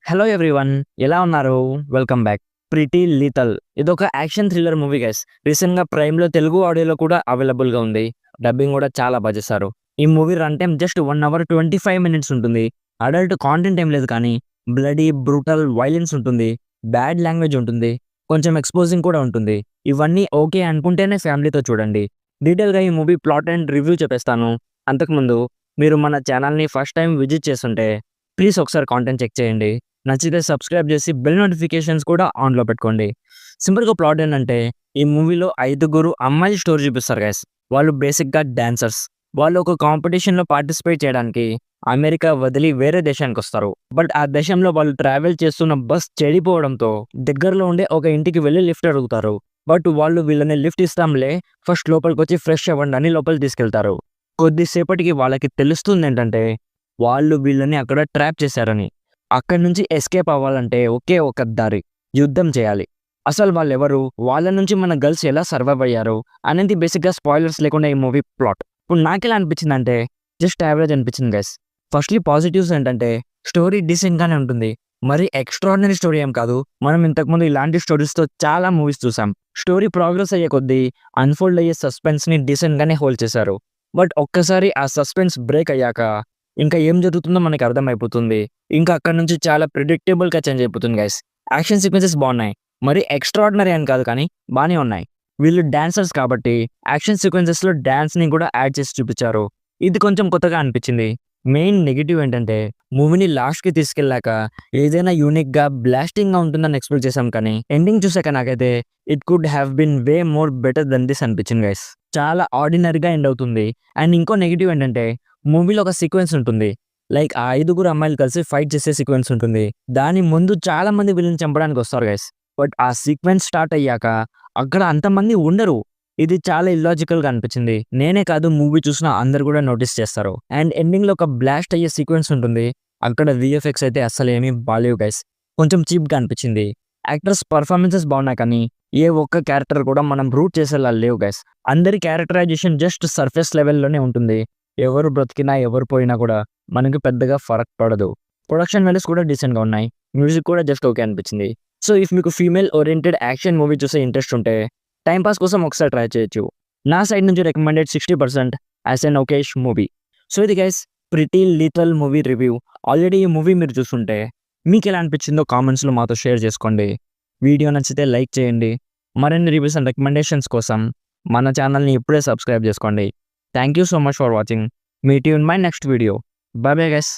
Hello everyone, ఎలా ఉన్నారు? Welcome back. 'Pretty lethal' ఇదొక యాక్షన్ థ్రిల్లర్ మూవీ గైస్. రీసెంట్‌గా ప్రైమ్‌లో తెలుగు ఆడియోలో కూడా అవైలబుల్‌గా ఉంది. డబ్బింగ్ కూడా చాలా బా చేశారు. ఈ movie run time just 1 hour 25 minutes ఉంటుంది. అడల్ట్ కాంటెంట్ ఏం లేదు కానీ బ్లడీ, బ్రూటల్ వయలెన్స్ ఉంటుంది. బ్యాడ్ లాంగ్వేజ్ ఉంటుంది. కొంచెం ఎక్స్‌పోజింగ్ కూడా ఉంటుంది. ఇవన్నీ ఓకే అనుకుంటేనే ఫ్యామిలీతో చూడండి. డీటెయిల్‌గా ఈ మూవీ ప్లాట్ అండ్ రివ్యూ చెప్పేస్తాను. అంతకుముందు మీరు మన ఛానల్‌ని ఫస్ట్ టైమ్ విజిట్ చేస్తుంటే ప్లీజ్ ఒకసారి కాంటెంట్ చెక్ చేయండి. నచ్చితే సబ్స్క్రైబ్ చేసి బెల్ నోటిఫికేషన్స్ కూడా ఆన్‌లో పెట్టుకోండి. సింపుల్‌గా ప్లాట్ ఏంటంటే ఈ మూవీలో 5గురు అమ్మాయిల స్టోరీ చూపిస్తారు గైస్. వాళ్ళు బేసిక్‌గా డాన్సర్స్. వాళ్ళు ఒక కాంపిటీషన్‌లో పార్టిసిపేట్ చేయడానికి అమెరికా వదిలి వేరే దేశానికొస్తారు. బట్ ఆ దేశంలో వాళ్ళు ట్రావెల్ చేస్తున్న బస్ చెడిపోవడంతో దగ్గరలో ఉండే ఒక ఇంటికి వెళ్లి లిఫ్ట్ అడుగుతారు. బట్ వాళ్ళు వీళ్ళని లిఫ్ట్ ఇస్తాంలే, ఫస్ట్ లోపలికొచ్చి ఫ్రెష్ అవ్వండి అని లోపలికి తీసుకెళ్తారు. కొద్దిసేపటికి వాళ్ళకి తెలుస్తుందేంటంటే వాళ్ళు వీళ్ళని అక్కడ ట్రాప్ చేశారని. అక్కడి నుంచి ఎస్కేప్ అవ్వాలంటే ఒకే ఒక దారి, యుద్ధం చేయాలి. అసలు వాళ్ళెవరు? వాళ్ళ నుంచి మన గర్ల్స్ ఎలా సర్వైవ్ అయ్యారు అనేది బేసిక్‌గా స్పాయిలర్స్ లేకుండా ఈ మూవీ ప్లాట్. ఇప్పుడు నాకెలా అనిపించిందంటే జస్ట్ యావరేజ్ అనిపించింది గైస్. ఫస్ట్‌లీ పాజిటివ్స్ ఏంటంటే స్టోరీ డీసెంట్‌గానే ఉంటుంది. మరి ఎక్స్ట్రార్డినరీ స్టోరీ ఏం కాదు. మనం ఇంతకుముందు ఇలాంటి స్టోరీస్‌తో చాలా మూవీస్ చూసాం. స్టోరీ ప్రోగ్రెస్ అయ్యే కొద్దీ అన్‌ఫోల్డ్ అయ్యే సస్పెన్స్‌ని డీసెంట్‌గానే హోల్డ్ చేశారు. బట్ ఒక్కసారి ఆ సస్పెన్స్ బ్రేక్ అయ్యాక ఇంకా ఏం జరుగుతుందో మనకు అర్థమైపోతుంది. ఇంకా అక్కడి నుంచి చాలా ప్రిడిక్టబుల్‌గా చేంజ్ అయిపోతుంది గైస్. యాక్షన్ సీక్వెన్సెస్ బాగున్నాయి. మరి ఎక్స్ట్రార్డినరీ అని కాదు కానీ బానే ఉన్నాయి. వీళ్ళు డాన్సర్స్ కాబట్టి యాక్షన్ సీక్వెన్సెస్‌లో డాన్స్‌ని కూడా యాడ్ చేసి చూపించారు. ఇది కొంచెం కొత్తగా అనిపించింది. మెయిన్ నెగెటివ్ ఏంటంటే మూవీని లాస్ట్‌కి తీసుకెళ్ళాక ఏదైనా యూనిక్‌గా, బ్లాస్టింగ్‌గా ఉంటుందని ఎక్స్‌పెక్ట్ చేసాం కానీ ఎండింగ్ చూసాక నాకైతే it could have been way more better than this అనిపించింది గైస్. చాలా ఆర్డినరీగా ఎండ్ అవుతుంది. అండ్ ఇంకో నెగెటివ్ ఏంటంటే మూవీలో ఒక సీక్వెన్స్ ఉంటుంది. లైక్ ఆ 5గురు అమ్మాయిలు కలిసి ఫైట్ చేసే సీక్వెన్స్ ఉంటుంది. దాని ముందు చాలా మంది వీళ్ళని చంపడానికి వస్తారు గైస్. బట్ ఆ సీక్వెన్స్ స్టార్ట్ అయ్యాక అక్కడ అంతమంది ఉండరు. ఇది చాలా ఇల్లాజికల్‌గా అనిపించింది. నేనే కాదు మూవీ చూసిన అందరూ కూడా నోటీస్ చేస్తారు. అండ్ ఎండింగ్‌లో ఒక బ్లాస్ట్ అయ్యే సీక్వెన్స్ ఉంటుంది. అక్కడ వీఎఫ్ఎక్స్ అయితే అస్సలేమీ బాలేవు గైస్. కొంచెం చీప్‌గా అనిపించింది. యాక్టర్స్ పర్ఫార్మెన్సెస్ బాగున్నాయి కానీ ఏ ఒక్క క్యారెక్టర్ కూడా మనం రూట్ చేసేలా లేవు గైస్. అందరి క్యారెక్టరైజేషన్ జస్ట్ సర్ఫేస్ లెవెల్‌లోనే ఉంటుంది. ఎవరు బ్రతికినా, ఎవరు పోయినా కూడా మనకి పెద్దగా ఫరక్ పడదు. ప్రొడక్షన్ వాల్యూస్ కూడా డీసెంట్‌గా ఉన్నాయి. మ్యూజిక్ కూడా జస్ట్ ఓకే అనిపించింది. సో ఇఫ్ మీకు ఫీమేల్ ఓరియెంటెడ్ యాక్షన్ మూవీ చూసే ఇంట్రెస్ట్ ఉంటే టైమ్ పాస్ కోసం ఒకసారి ట్రై చేయొచ్చు. నా సైడ్ నుంచి recommended 60% as an okayish movie. So ఇది guys 'pretty lethal' movie review. Already ఈ మూవీ మీరు చూసుంటే మీకెలా అనిపించిందో కామెంట్స్‌లో మాతో షేర్ చేసుకోండి. వీడియో నచ్చితే లైక్ చేయండి. మరిన్ని రివ్యూస్ అండ్ రికమెండేషన్స్ కోసం మన ఛానల్‌ని ఇప్పుడే సబ్స్క్రైబ్ చేసుకోండి. Thank you so much for watching. Meet you in my next video. By bye guys.